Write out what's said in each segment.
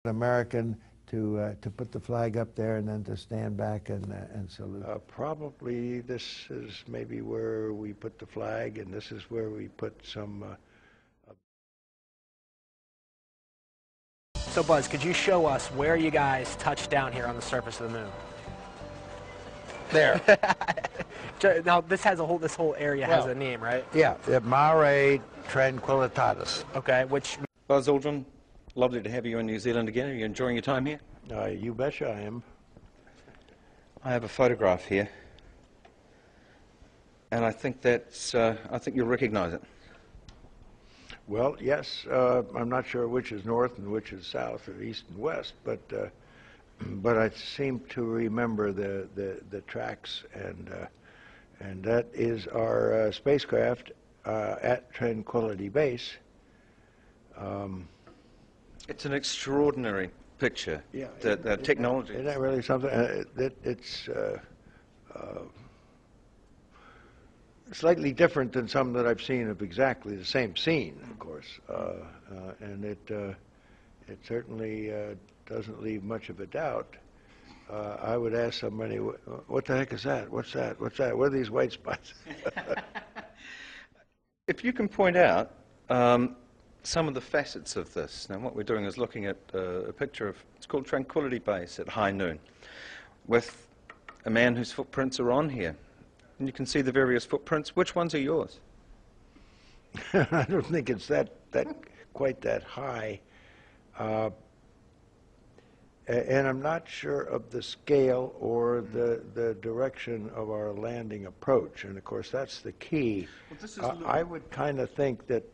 American to put the flag up there and then to stand back and salute? Probably this is maybe where we put the flag, and this is where we put some. So, Buzz, could you show us where you guys touched down here on the surface of the moon? There. Now, this whole area has a name, right? Yeah, Mare Tranquillitatis. Okay, which... Buzz Aldrin, lovely to have you in New Zealand again. Are you enjoying your time here? You betcha I am. I have a photograph here, and I think that's, I think you'll recognize it. Well, yes, I'm not sure which is north and which is south or east and west, but I seem to remember the tracks, and that is our spacecraft at Tranquility Base. It's an extraordinary picture. Yeah, the technology. Isn't that really something? It's slightly different than some that I've seen of exactly the same scene, of course, and it certainly doesn't leave much of a doubt. I would ask somebody, "What the heck is that? What's that? What's that? What are these white spots?" If you can point out some of the facets of this. Now, what we're doing is looking at a picture of, it's called Tranquility Base at high noon, with a man whose footprints are on here. And you can see the various footprints. Which ones are yours? I don't think it's quite that high. And I'm not sure of the scale or the direction of our landing approach. And of course, that's the key. Well, this is I would kind of think that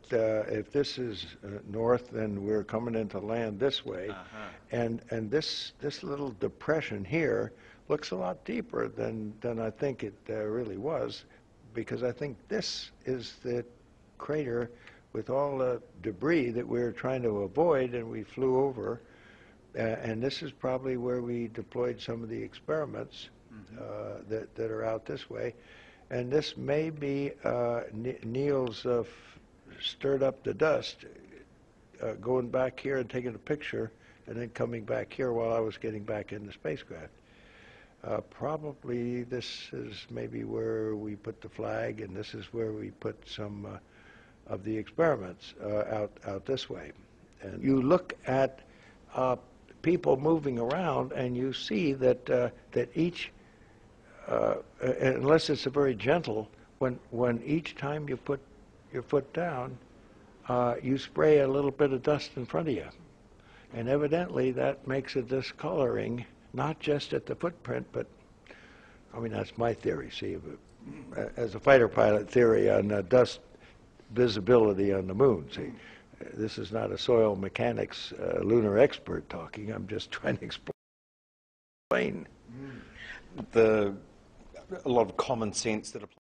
if this is north, then we're coming in to land this way. And this little depression here looks a lot deeper than I think it really was, because I think this is the crater with all the debris that we're trying to avoid, and we flew over. And this is probably where we deployed some of the experiments that are out this way. And this may be Neil's stirred up the dust, going back here and taking a picture, and then coming back here while I was getting back in the spacecraft. Probably this is maybe where we put the flag, and this is where we put some of the experiments out this way. And you look at people moving around, and you see that each, unless it's a very gentle, when each time you put your foot down, you spray a little bit of dust in front of you, and evidently that makes a discoloring, not just at the footprint, but I mean, that's my theory. See, as a fighter pilot theory on dust visibility on the moon. See. This is not a soil mechanics lunar expert talking. I'm just trying to explain a lot of common sense that applies.